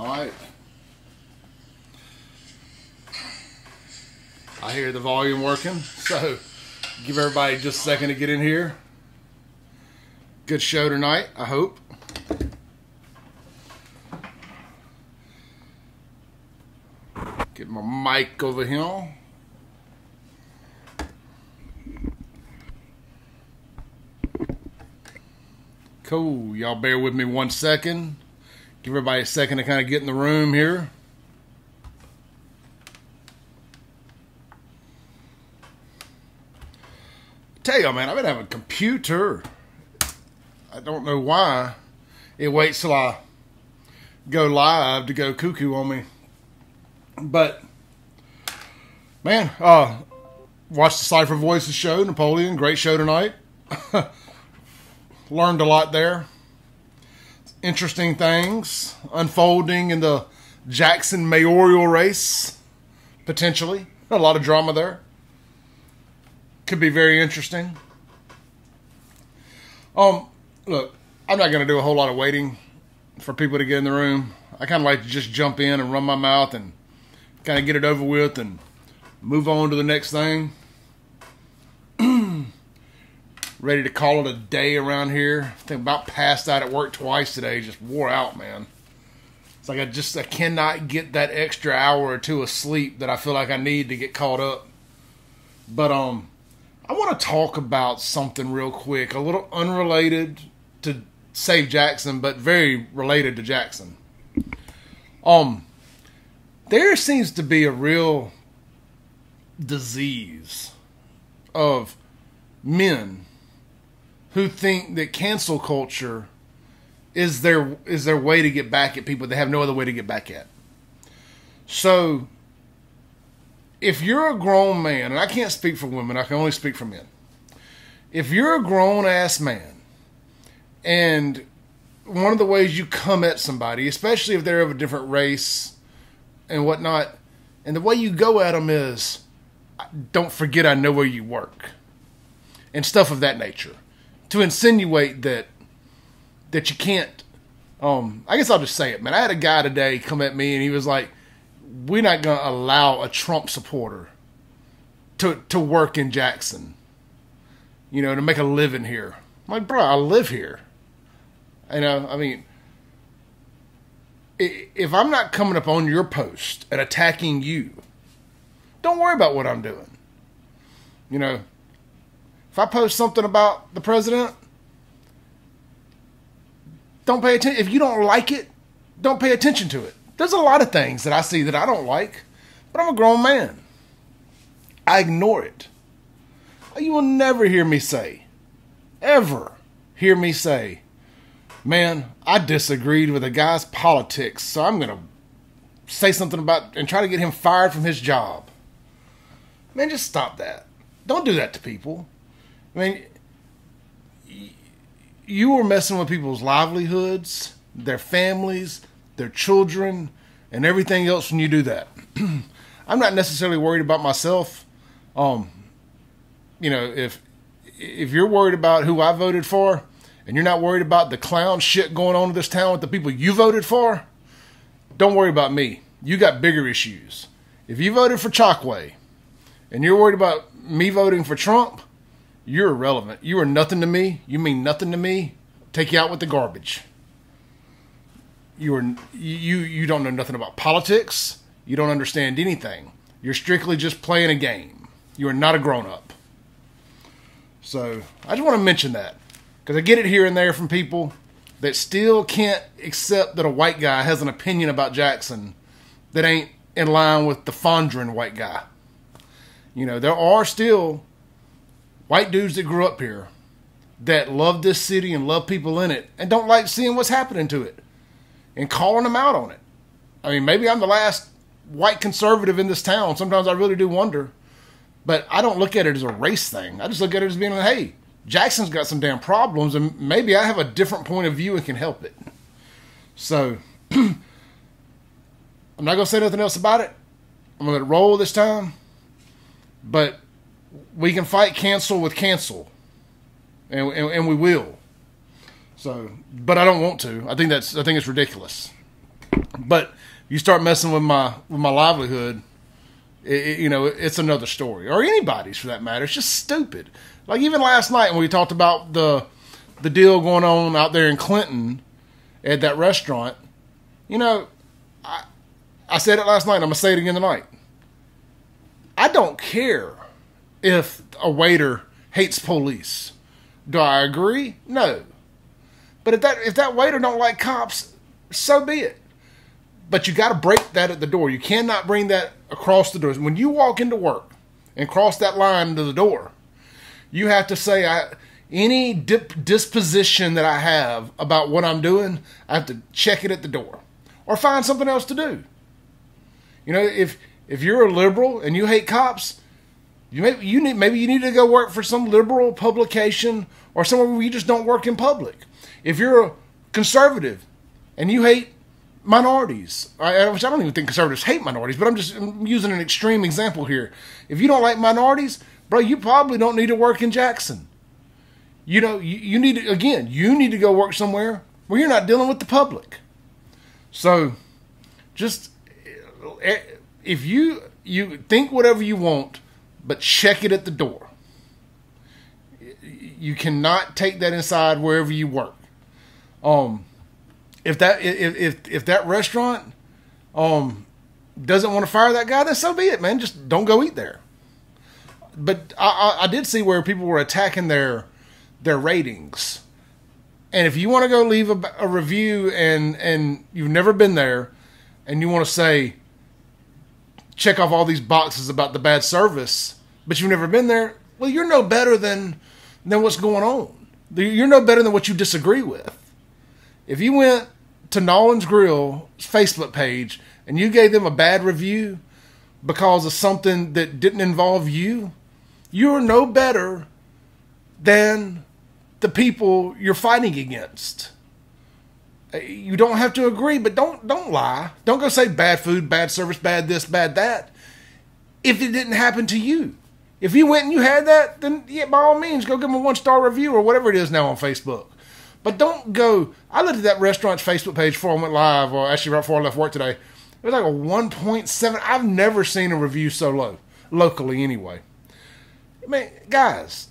Alright. I hear the volume working, so give everybody just a second to get in here. Good show tonight, I hope. Get my mic over here. Cool. Y'all bear with me 1 second. Give everybody a second to kind of get in the room here. Tell y'all, man, I've been having a computer. I don't know why. It waits till I go live to go cuckoo on me. But, man, watched the Cypher Voices show, Napoleon. Great show tonight. Learned a lot there. Interesting things unfolding in the Jxn mayoral race, potentially. A lot of drama there. Could be very interesting. Look, I'm not going to do a whole lot of waiting for people to get in the room. I kind of like to just jump in and run my mouth and kind of get it over with and move on to the next thing. Ready to call it a day around here. I think about passed out at work twice today. Just wore out, man. It's like I cannot get that extra hour or two of sleep that I feel like I need to get caught up. But I want to talk about something real quick, a little unrelated to Save Jxn, but very related to Jxn. There seems to be a real disease of men who think that cancel culture is their way to get back at people they have no other way to get back at. So, if you're a grown man, and I can't speak for women, I can only speak for men. If you're a grown-ass man, and one of the ways you come at somebody, especially if they're of a different race and whatnot, and the way you go at them is, don't forget I know where you work, and stuff of that nature. To insinuate that you can't, I guess I'll just say it, man. I had a guy today come at me and he was like, we're not going to allow a Trump supporter to work in Jxn, you know, to make a living here. I'm like, bro, I live here. You know, I mean, if I'm not coming up on your post and attacking you, don't worry about what I'm doing. You know, if I post something about the president, don't pay attention. If you don't like it, don't pay attention to it. There's a lot of things that I see that I don't like, but I'm a grown man. I ignore it. You will never hear me say, ever hear me say, man, I disagreed with a guy's politics, so I'm going to say something about and try to get him fired from his job. Man, just stop that. Don't do that to people. I mean, you are messing with people's livelihoods, their families, their children, and everything else when you do that. I'm not necessarily worried about myself. You know, if you're worried about who I voted for, and you're not worried about the clown shit going on in this town with the people you voted for, don't worry about me. You got bigger issues. If you voted for Chokwe, and you're worried about me voting for Trump, you're irrelevant. You are nothing to me. You mean nothing to me. Take you out with the garbage. You don't know nothing about politics. You don't understand anything. You're strictly just playing a game. You are not a grown-up. So, I just want to mention that. Because I get it here and there from people that still can't accept that a white guy has an opinion about Jxn that ain't in line with the Fondren white guy. You know, there are still white dudes that grew up here that love this city and love people in it and don't like seeing what's happening to it and calling them out on it. I mean, maybe I'm the last white conservative in this town. Sometimes I really do wonder. But I don't look at it as a race thing. I just look at it as being like, hey, Jxn's got some damn problems and maybe I have a different point of view and can help it. So, I'm not going to say nothing else about it. I'm going to roll this time. But we can fight cancel with cancel. And we will. So, but I don't want to. I think it's ridiculous. But you start messing with my livelihood, it's another story, or anybody's for that matter. It's just stupid. Like even last night when we talked about the deal going on out there in Clinton at that restaurant, I said it last night. I'm gonna say it again tonight. I don't care if a waiter hates police. Do I agree? No. But if that waiter don't like cops, so be it. But you got to break that at the door. You cannot bring that across the door. When you walk into work and cross that line to the door, you have to say, any disposition that I have about what I'm doing, I have to check it at the door or find something else to do. If you're a liberal and you hate cops, maybe you need to go work for some liberal publication or somewhere where you just don't work in public. If you're a conservative and you hate minorities, which I don't even think conservatives hate minorities, but I'm using an extreme example here. If you don't like minorities, bro, you probably don't need to work in Jackson. You need to go work somewhere where you're not dealing with the public. So, just if you think whatever you want, but check it at the door. You cannot take that inside wherever you work. If that restaurant doesn't want to fire that guy, then so be it, man. Just don't go eat there. But I did see where people were attacking their ratings. And if you want to go leave a review and you've never been there and you want to say, check off all these boxes about the bad service, but you've never been there, well, you're no better than what's going on. You're no better than what you disagree with. If you went to Nolan's Grill Facebook page and you gave them a bad review because of something that didn't involve you, you're no better than the people you're fighting against. You don't have to agree, but don't lie. Don't go say bad food, bad service, bad this, bad that, if it didn't happen to you. If you went and you had that, then yeah, by all means, go give them a 1-star review or whatever it is now on Facebook. But don't go. I looked at that restaurant's Facebook page before I went live, or actually right before I left work today. It was like a 1.7. I've never seen a review so low, locally anyway. I mean, guys,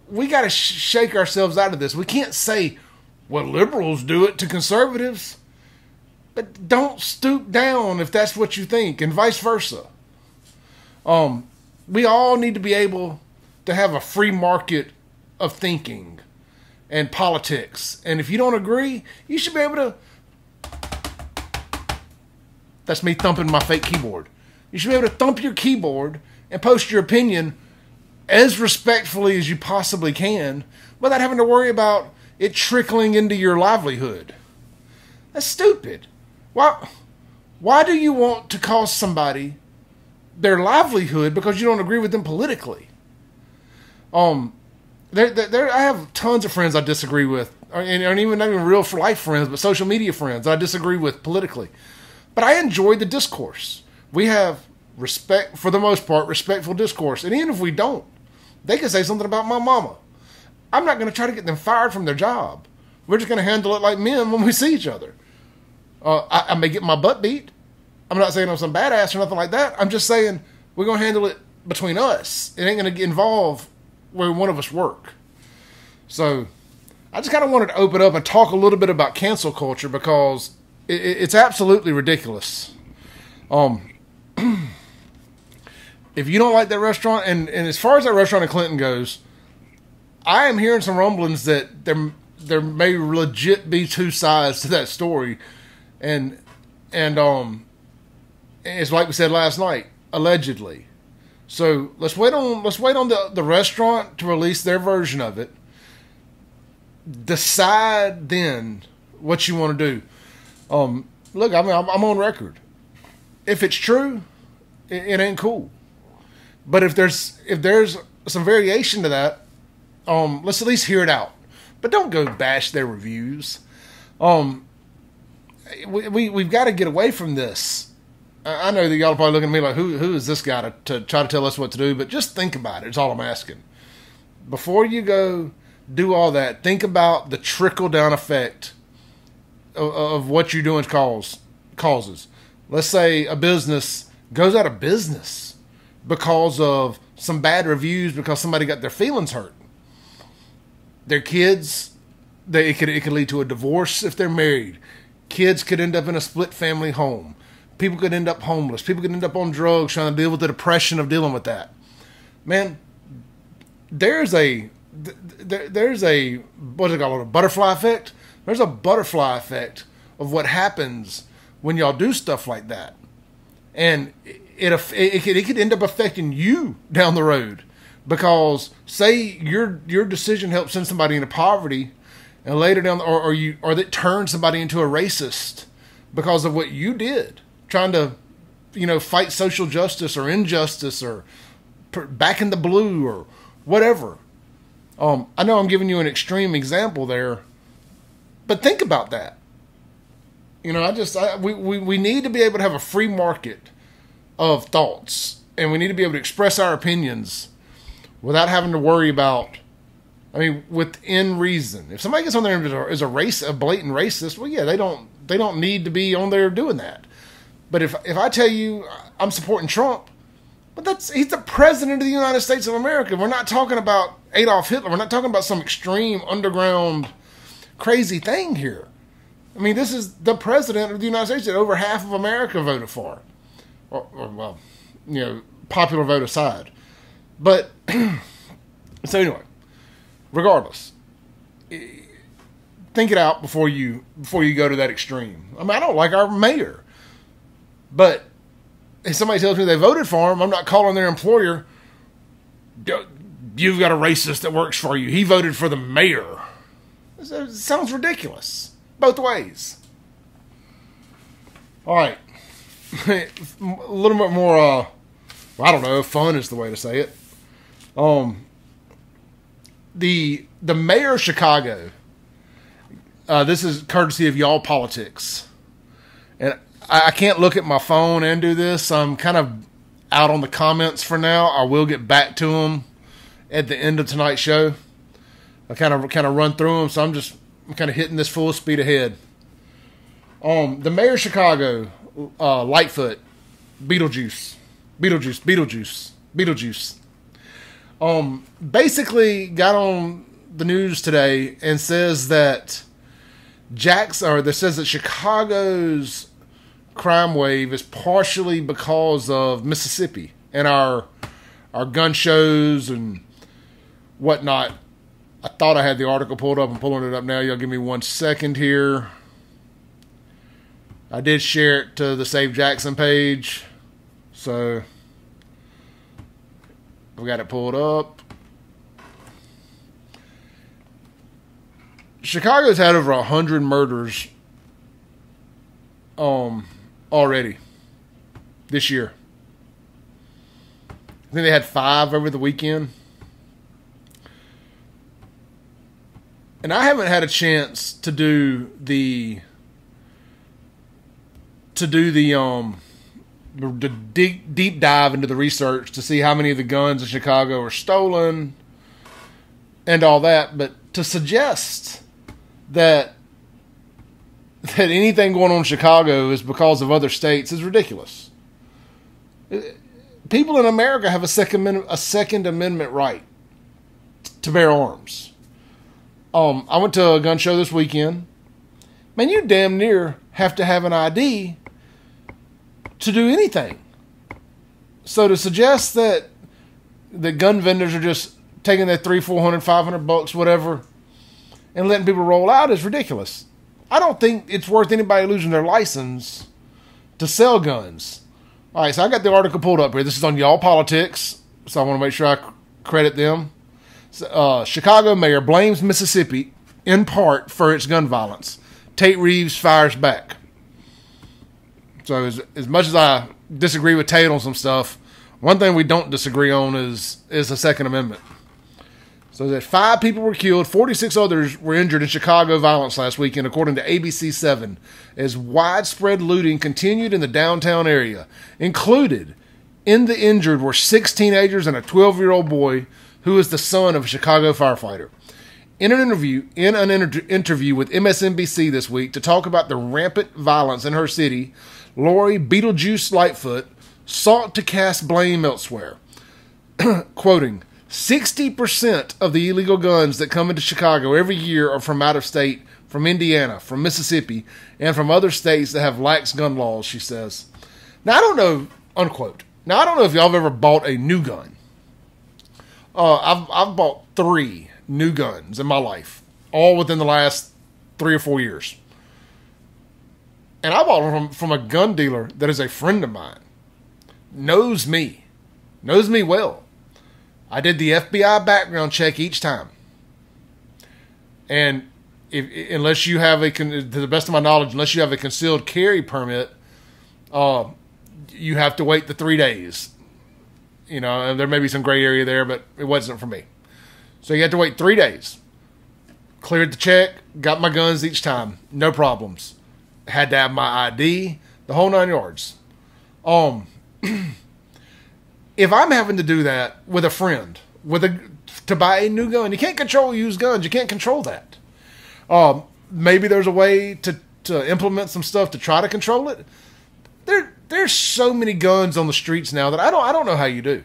we got to shake ourselves out of this. We can't say, well, liberals do it to conservatives. But don't stoop down if that's what you think, and vice versa. We all need to be able to have a free market of thinking and politics. And if you don't agree, you should be able to... That's me thumping my fake keyboard. You should be able to thump your keyboard and post your opinion as respectfully as you possibly can without having to worry about it trickling into your livelihood. That's stupid. Why do you want to cost somebody their livelihood because you don't agree with them politically? I have tons of friends I disagree with, and even not even real life friends, but social media friends I disagree with politically. But I enjoy the discourse. We have respect, for the most part, respectful discourse. And even if we don't, they can say something about my mama. I'm not going to try to get them fired from their job. We're just going to handle it like men when we see each other. I may get my butt beat. I'm not saying I'm some badass or nothing like that. I'm just saying we're going to handle it between us. It ain't going to get involved where one of us work. So I just kind of wanted to open up and talk a little bit about cancel culture because it's absolutely ridiculous. If you don't like that restaurant, and as far as that restaurant in Clinton goes, I am hearing some rumblings that there may legit be two sides to that story. And it's like we said last night, allegedly. So let's wait on the restaurant to release their version of it. Decide then what you want to do. Look, I mean, I'm on record. If it's true, it ain't cool. But if there's some variation to that, let's at least hear it out. But don't go bash their reviews. We've got to get away from this. I know that y'all are probably looking at me like, who is this guy to try to tell us what to do? But just think about it. It's all I'm asking. Before you go do all that, think about the trickle-down effect of what you're doing causes. Let's say a business goes out of business because of some bad reviews, because somebody got their feelings hurt. Their kids, it could lead to a divorce if they're married. Kids could end up in a split family home. People could end up homeless. People could end up on drugs trying to deal with the depression of dealing with that. Man, there's a what's it called, a butterfly effect? There's a butterfly effect of what happens when y'all do stuff like that. And it could end up affecting you down the road. Because say your decision helped send somebody into poverty, and later down, or that turned somebody into a racist because of what you did, trying to, fight social justice or injustice or back in the blue or whatever. I know I'm giving you an extreme example there, but think about that. We need to be able to have a free market of thoughts, and we need to be able to express our opinions without having to worry about, within reason. If somebody gets on there and is a blatant racist, well, yeah, they don't need to be on there doing that. But if I tell you I'm supporting Trump, but he's the president of the United States of America. We're not talking about Adolf Hitler. We're not talking about some extreme underground crazy thing here. This is the president of the United States that over half of America voted for. Popular vote aside. But, so anyway, regardless, think it out before you go to that extreme. I don't like our mayor, but if somebody tells me they voted for him, I'm not calling their employer, you've got a racist that works for you. He voted for the mayor. It sounds ridiculous. Both ways. All right. A little bit more, fun is the way to say it. The mayor of Chicago, this is courtesy of Y'all Politics. And I can't look at my phone and do this. I'm kind of out on the comments for now. I will get back to them at the end of tonight's show. I kind of run through them, so I'm kind of hitting this full speed ahead. The mayor of Chicago, Lightfoot, Beetlejuice, basically got on the news today and says that Chicago's crime wave is partially because of Mississippi and our gun shows and whatnot. I thought I had the article pulled up. I'm pulling it up now. Y'all give me 1 second here. I did share it to the Save Jackson page. So, we got it pulled up. Chicago's had over 100 murders already this year. I think they had 5 over the weekend. And I haven't had a chance to do the deep dive into the research to see how many of the guns in Chicago are stolen and all that. But to suggest that anything going on in Chicago is because of other states is ridiculous. People in America have a Second Amendment right to bear arms. I went to a gun show this weekend. Man, you damn near have to have an ID to do anything. So to suggest that the gun vendors are just taking their $300, $400, $500, whatever, and letting people roll out is ridiculous. I don't think it's worth anybody losing their license to sell guns. All right, so I got the article pulled up here. This is on Y'all Politics, so I want to make sure I credit them. Chicago mayor blames Mississippi in part for its gun violence. Tate Reeves fires back. So as much as I disagree with Tate on some stuff, one thing we don't disagree on is the Second Amendment. So that 5 people were killed, 46 others were injured in Chicago violence last weekend, according to ABC7, as widespread looting continued in the downtown area. Included in the injured were 6 teenagers and a 12-year-old boy who is the son of a Chicago firefighter. In an interview with MSNBC this week to talk about the rampant violence in her city, Lori Beetlejuice Lightfoot sought to cast blame elsewhere. Quoting, 60% of the illegal guns that come into Chicago every year are from out of state, from Indiana, from Mississippi, and from other states that have lax gun laws, she says. Now, I don't know, unquote. Now, I don't know if y'all have ever bought a new gun. I've bought 3 new guns in my life, all within the last 3 or 4 years. And I bought them from a gun dealer that is a friend of mine. Knows me well. I did the FBI background check each time. And unless you have to the best of my knowledge, unless you have a concealed carry permit, you have to wait the 3 days. You know, and there may be some gray area there, but it wasn't for me. So you have to wait 3 days. Cleared the check, got my guns each time, no problems. Had to have my ID, the whole 9 yards. If I'm having to do that with a friend, to buy a new gun, you can't control used guns. You can't control that. Maybe there's a way to implement some stuff to try to control it. There's so many guns on the streets now that I don't know how you do.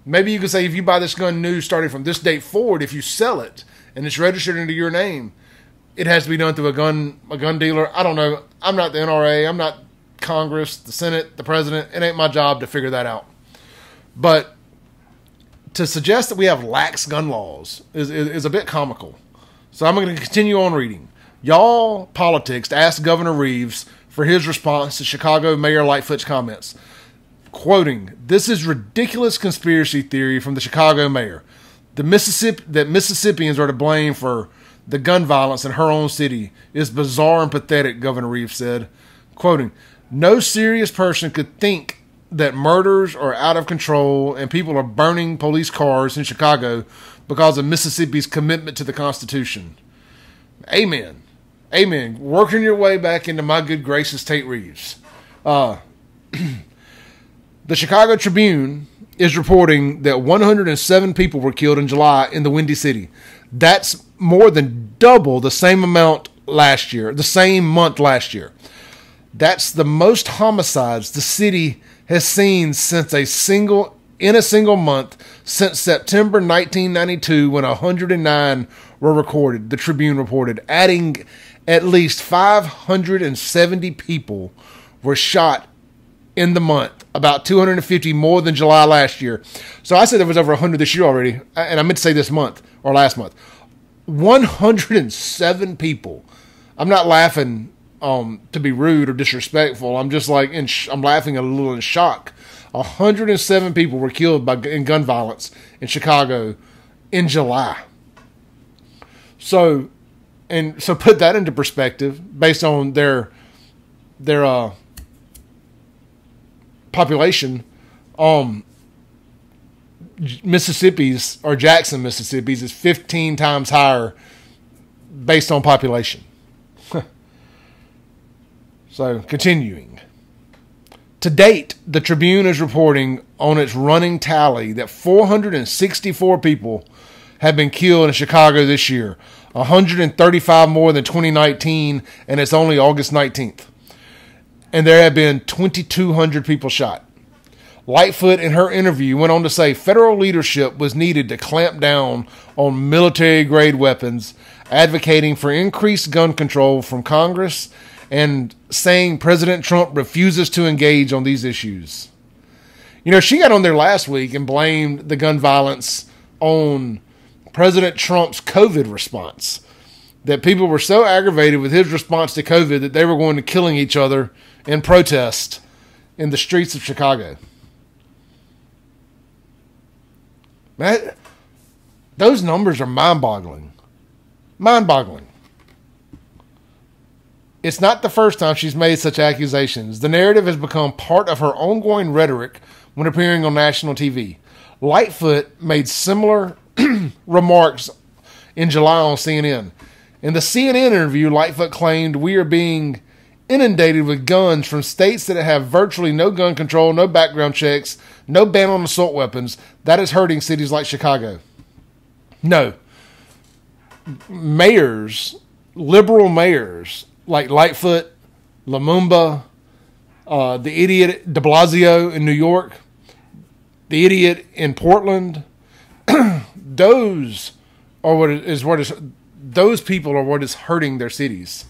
Maybe you could say if you buy this gun new starting from this date forward, if you sell it and it's registered into your name, it has to be done through a gun dealer. I don't know. I'm not the NRA. I'm not Congress, the Senate, the president. It ain't my job to figure that out. But to suggest that we have lax gun laws is a bit comical. So I'm going to continue on reading. Y'all Politics asked Governor Reeves for his response to Chicago Mayor Lightfoot's comments. Quoting, "This is ridiculous conspiracy theory from the Chicago mayor. That Mississippians are to blame for the gun violence in her own city is bizarre and pathetic," Governor Reeves said. Quoting, "No serious person could think that murders are out of control and people are burning police cars in Chicago because of Mississippi's commitment to the Constitution." Amen. Amen. Working your way back into my good graces, Tate Reeves. The Chicago Tribune is reporting that 107 people were killed in July in the Windy City. That's more than double the same amount last year, the same month last year. That's the most homicides the city has seen in a single month since September 1992, when 109 were recorded, the Tribune reported, adding at least 570 people were shot in the month, about 250 more than July last year. So I said there was over 100 this year already, and I meant to say this month, or last month. 107 people. I'm not laughing to be rude or disrespectful. I'm just like, I'm laughing a little in shock. 107 people were killed in gun violence in Chicago in July. So put that into perspective based on their population. Mississippi's, or Jackson, Mississippi's, is 15 times higher based on population. So, continuing. To date, the Tribune is reporting on its running tally that 464 people have been killed in Chicago this year, 135 more than 2019, and it's only August 19th. And there have been 2,200 people shot. Lightfoot, in her interview, went on to say federal leadership was needed to clamp down on military-grade weapons, advocating for increased gun control from Congress, and saying President Trump refuses to engage on these issues. You know, she got on there last week and blamed the gun violence on President Trump's COVID response. That people were so aggravated with his response to COVID that they were going to killing each other in protest in the streets of Chicago. Man, those numbers are mind-boggling. Mind-boggling. It's not the first time she's made such accusations. The narrative has become part of her ongoing rhetoric when appearing on national TV. Lightfoot made similar remarks in July on CNN. In the CNN interview, Lightfoot claimed we are being inundated with guns from states that have virtually no gun control, no background checks, no ban on assault weapons. That is hurting cities like Chicago. No. mayors, liberal mayors, like Lightfoot, Lumumba, the idiot de Blasio in New York, the idiot in Portland, those are those people are what is hurting their cities.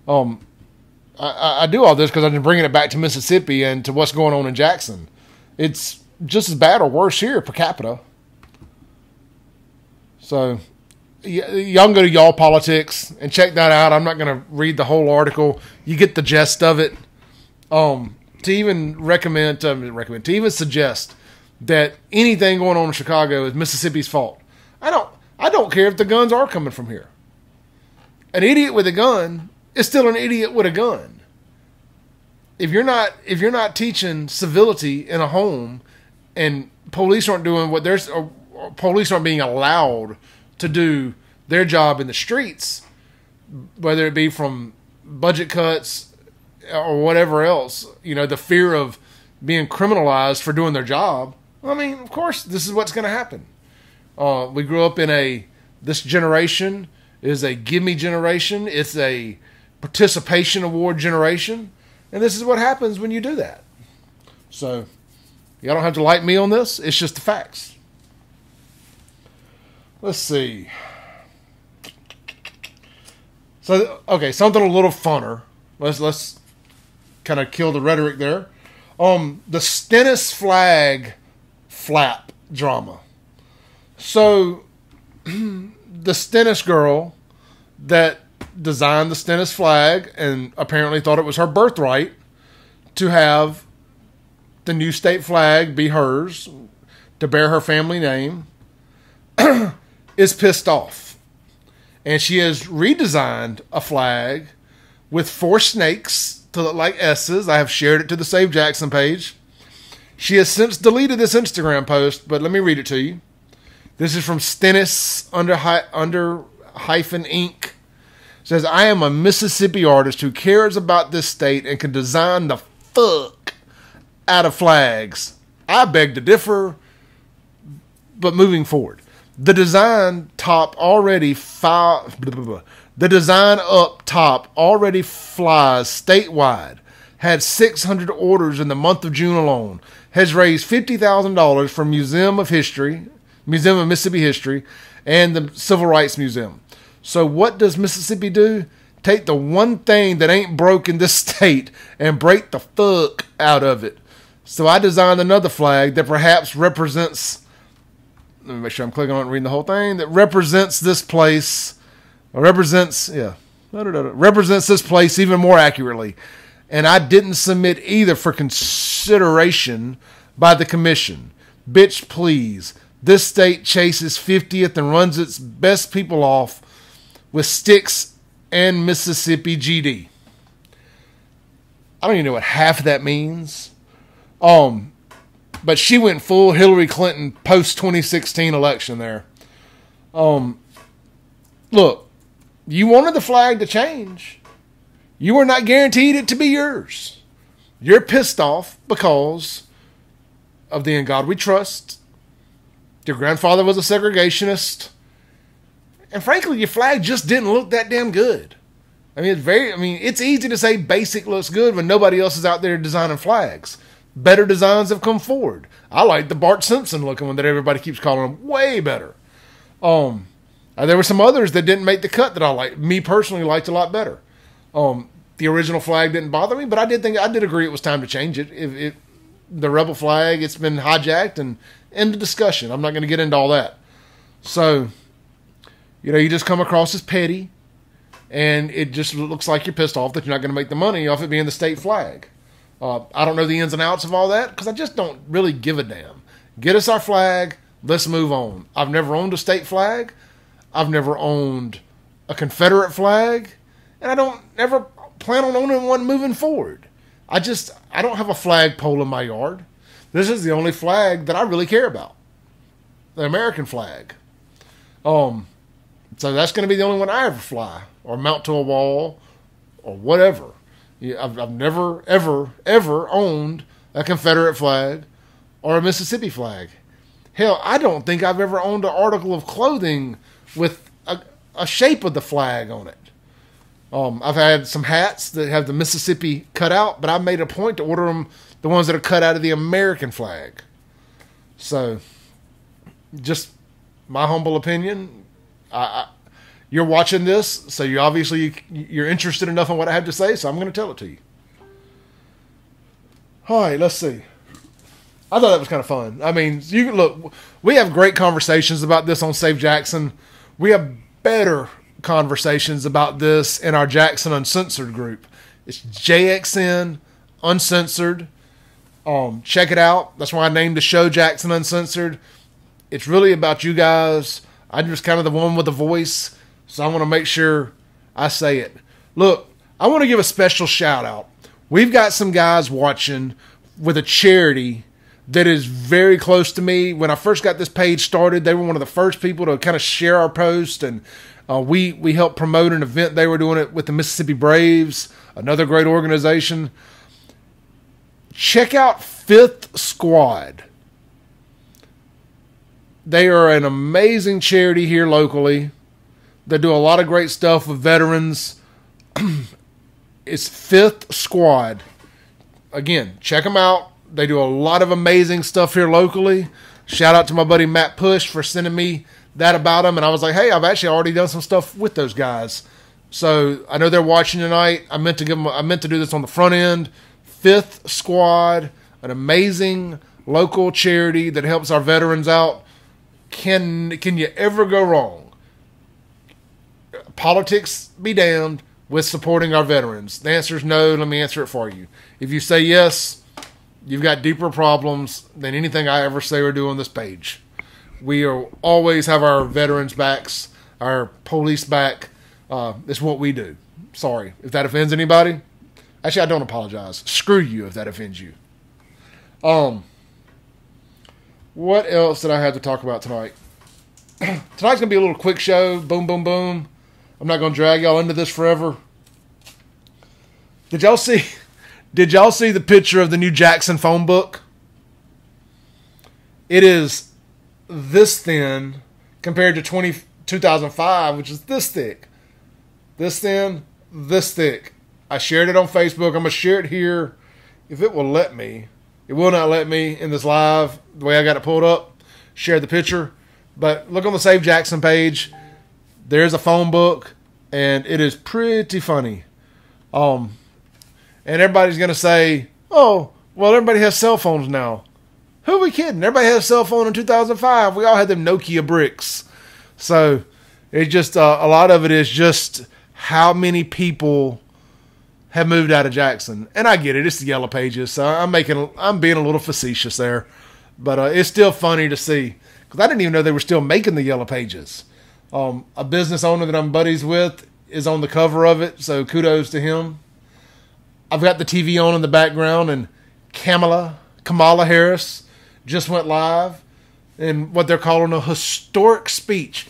I do all this because I'm bringing it back to Mississippi and to what's going on in Jackson. It's just as bad or worse here per capita. So, y'all can go to Y'all Politics and check that out. I'm not going to read the whole article. You get the gist of it. To even to even suggest that anything going on in Chicago is Mississippi's fault. I don't care if the guns are coming from here. An idiot with a gun is still an idiot with a gun. If you're not teaching civility in a home, and police aren't doing what police aren't being allowed to do their job in the streets, whether it be from budget cuts or whatever else, the fear of being criminalized for doing their job. I mean, of course, this is what's going to happen. We grew up in this generation is a gimme generation. It's a participation award generation. And this is what happens when you do that. So, y'all don't have to like me on this. It's just the facts. Let's see. So, okay, something a little funner. Let's kind of kill the rhetoric there. The Stennis flag flap drama. So, the Stennis girl that designed the Stennis flag and apparently thought it was her birthright to have the new state flag be hers, to bear her family name, is pissed off. And she has redesigned a flag with 4 snakes to look like S's. I have shared it to the Save Jackson page. She has since deleted this Instagram post, but let me read it to you. This is from Stennis under hyphen Inc. It says, I am a Mississippi artist who cares about this state and can design the fuck out of flags. I beg to differ, but moving forward. The design up top already flies statewide. Had 600 orders in the month of June alone. Has raised $50,000 for Museum of Mississippi History, and the Civil Rights Museum. So what does Mississippi do? Take the one thing that ain't broke in this state and break the fuck out of it. So I designed another flag that perhaps represents, let me make sure I'm clicking on it and reading the whole thing, that represents this place, represents this place even more accurately. And I didn't submit either for consideration by the commission. Bitch, please. This state chases 50th and runs its best people off with sticks and Mississippi GD. I don't even know what half of that means. But she went full Hillary Clinton post-2016 election there. Look, you wanted the flag to change. You were not guaranteed it to be yours. You're pissed off because of the In God We Trust. Your grandfather was a segregationist. And frankly, your flag just didn't look that damn good. It's easy to say basic looks good when nobody else is out there designing flags. Better designs have come forward. I like the Bart Simpson looking one that everybody keeps calling them way better. There were some others that didn't make the cut that I liked. Me personally liked a lot better. The original flag didn't bother me, but I did agree it was time to change it. The rebel flag, it's been hijacked and end of discussion. I'm not going to get into all that. So, you just come across as petty, and it just looks like you're pissed off that you're not going to make the money off it being the state flag. I don't know the ins and outs of all that because I just don't really give a damn. Get us our flag. Let's move on. I've never owned a state flag. I've never owned a Confederate flag, and I don't ever plan on owning one moving forward. I don't have a flagpole in my yard. This is the only flag that I really care about. The American flag. So that's going to be the only one I ever fly or mount to a wall or whatever. I've never, ever, ever owned a Confederate flag or a Mississippi flag. Hell, I don't think I've ever owned an article of clothing with a shape of the flag on it. I've had some hats that have the Mississippi cut out, but I made a point to order them, the ones that are cut out of the American flag. So, just my humble opinion. You're watching this, so you're interested enough in what I have to say, so I'm going to tell it to you. All right, let's see. I thought that was kind of fun. I mean, you can look. We have great conversations about this on Save Jxn. We have better conversations about this in our Jxn Uncensored group. It's JXN Uncensored. Check it out. That's why I named the show Jxn Uncensored. It's really about you guys. I'm just kind of the one with the voice, so I want to make sure I say it. Look, I want to give a special shout out. We've got some guys watching with a charity that is very close to me. When I first got this page started, they were one of the first people to kind of share our post, and we helped promote an event they were doing it with the Mississippi Braves, another great organization. Check out Fifth Squad. They are an amazing charity here locally. They do a lot of great stuff with veterans. It's Fifth Squad. Again, check them out. They do a lot of amazing stuff here locally. Shout out to my buddy Matt Push for sending me that about them. And I was like, hey, I've actually already done some stuff with those guys. So I know they're watching tonight. I meant to do this on the front end. Fifth Squad, an amazing local charity that helps our veterans out. Can you ever go wrong? Politics be damned with supporting our veterans. The answer is no. Let me answer it for you. If you say yes, you've got deeper problems than anything I ever say or do on this page. We always have our veterans' backs, our police back. It's what we do. Sorry if that offends anybody. Actually, I don't apologize. Screw you if that offends you. What else did I have to talk about tonight? Tonight's going to be a little quick show. Boom, boom, boom. I'm not going to drag y'all into this forever. Did y'all see the picture of the new Jxn phone book? It is this thin compared to 2005, which is this thick. This thin, this thick. I shared it on Facebook. I'm going to share it here if it will let me. It will not let me in this live, the way I got it pulled up, share the picture. But look on the Save Jxn page. There's a phone book, and it is pretty funny. And everybody's going to say, oh, well, everybody has cell phones now. Who are we kidding? Everybody had a cell phone in 2005. We all had them Nokia bricks. So it's just a lot of it is just how many people have moved out of Jxn. And I get it. It's the yellow pages. So I'm being a little facetious there. But it's still funny to see. Because I didn't even know they were still making the yellow pages. A business owner that I'm buddies with is on the cover of it. So kudos to him. I've got the TV on in the background. And Kamala Harris just went live in what they're calling a historic speech.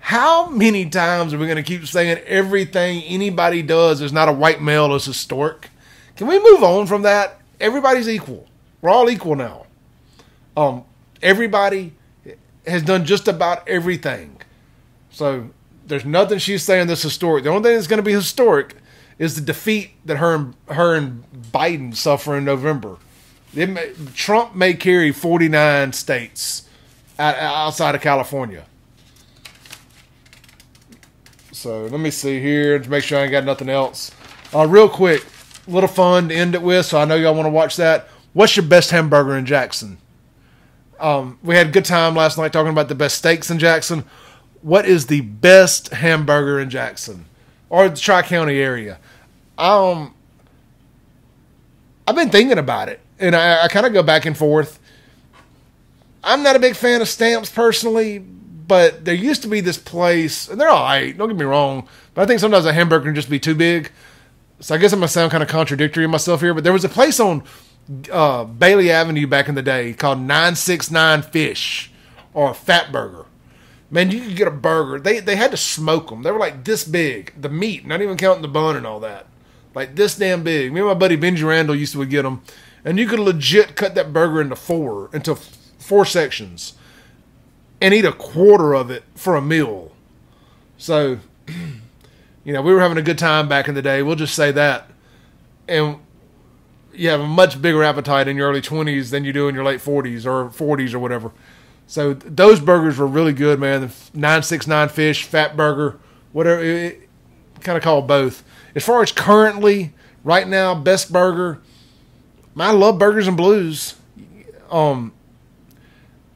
How many times are we going to keep saying everything anybody does is not a white male is historic? Can we move on from that? Everybody's equal. We're all equal now. Everybody has done just about everything. So there's nothing she's saying that's historic. The only thing that's going to be historic is the defeat that her and Biden suffer in November. Trump may carry 49 states outside of California. So let me see here to make sure I ain't got nothing else. Real quick, a little fun to end it with, so I know y'all want to watch that. What's your best hamburger in Jxn? We had a good time last night talking about the best steaks in Jxn. What is the best hamburger in Jxn? Or the Tri-County area? I've been thinking about it, and I kind of go back and forth. I'm not a big fan of Stamps personally, but there used to be this place, and they're all right, don't get me wrong, but I think sometimes a hamburger can just be too big. So I guess I'm going to sound kind of contradictory in myself here, but there was a place on Bailey Avenue back in the day called 969 Fish, or Fat Burger. Man, you could get a burger. They had to smoke them. They were like this big. The meat, not even counting the bun and all that. Like this damn big. Me and my buddy Benji Randall used to get them. And you could legit cut that burger into four sections. And eat a quarter of it for a meal. So, we were having a good time back in the day. We'll just say that. And you have a much bigger appetite in your early 20s than you do in your late 40s or 40s or whatever. So those burgers were really good, man. The 969 fish, fat burger, whatever. Kind of call both. As far as currently, right now, best burger, I love Burgers and Blues.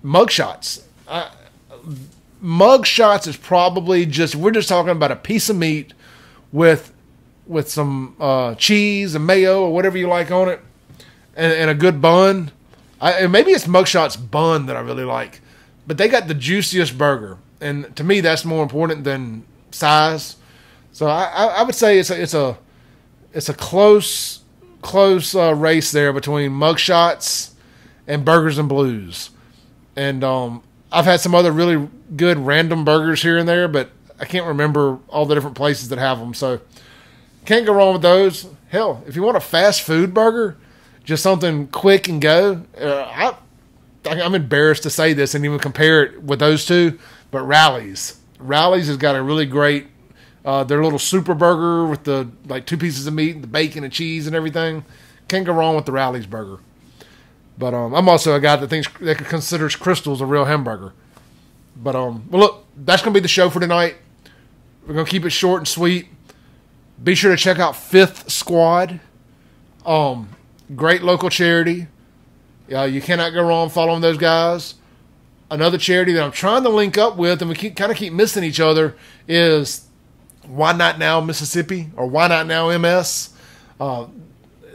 Mugshots. Mugshots is probably we're just talking about a piece of meat with some cheese and mayo or whatever you like on it, and a good bun. And maybe it's Mugshot's bun that I really like, but they got the juiciest burger, and to me that's more important than size. So I would say it's a close race there between Mugshots and Burgers and Blues, and I've had some other really good random burgers here and there, but I can't remember all the different places that have them. So can't go wrong with those. Hell, if you want a fast food burger, just something quick and go, I'm embarrassed to say this and even compare it with those two, but Rally's has got a really great, their little super burger with the 2 pieces of meat and the bacon and cheese and everything. Can't go wrong with the Rally's burger. But I'm also a guy that considers Crystal's a real hamburger. But well, look, that's gonna be the show for tonight. We're gonna keep it short and sweet. Be sure to check out Fifth Squad. Great local charity. You cannot go wrong following those guys. Another charity that I'm trying to link up with, and we keep missing each other, is Why Not Now Mississippi, or Why Not Now MS.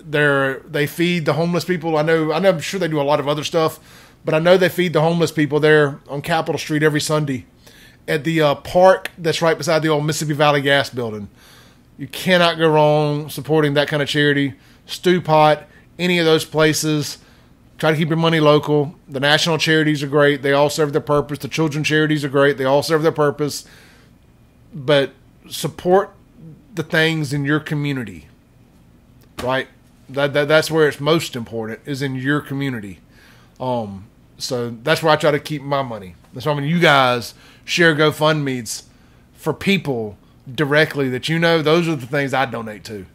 They feed the homeless people. I know I'm sure they do a lot of other stuff, but I know they feed the homeless people there on Capitol Street every Sunday at the park that's right beside the old Mississippi Valley Gas building. You cannot go wrong supporting that kind of charity. Stew Pot, any of those places. Try to keep your money local. The national charities are great. They all serve their purpose. The children's charities are great. They all serve their purpose. But support the things in your community, right? That's where it's most important, is in your community. So that's where I try to keep my money. That's why when you guys share GoFundMe's for people directly that those are the things I donate to.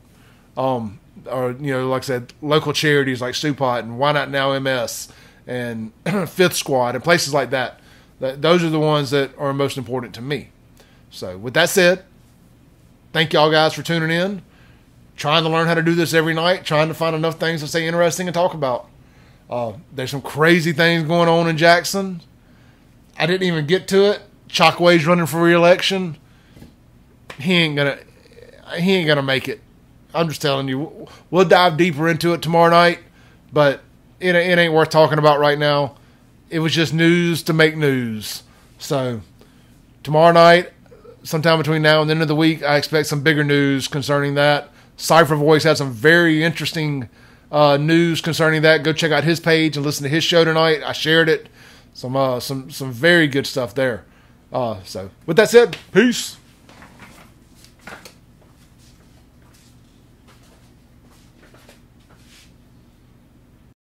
Or, like I said, local charities like Stewpot and Why Not Now MS and Fifth Squad and places like that. Those are the ones that are most important to me. So with that said, thank y'all guys for tuning in. Trying to learn how to do this every night. Trying to find enough things to say interesting and talk about. There's some crazy things going on in Jackson. I didn't even get to it. Chockway's running for re-election. He ain't gonna make it. I'm just telling you. We'll dive deeper into it tomorrow night, but it ain't worth talking about right now. It was just news to make news. So tomorrow night, sometime between now and the end of the week, I expect some bigger news concerning that. Cypher Voice had some very interesting news concerning that. Go check out his page and listen to his show tonight. I shared it. Some very good stuff there. So with that said, peace.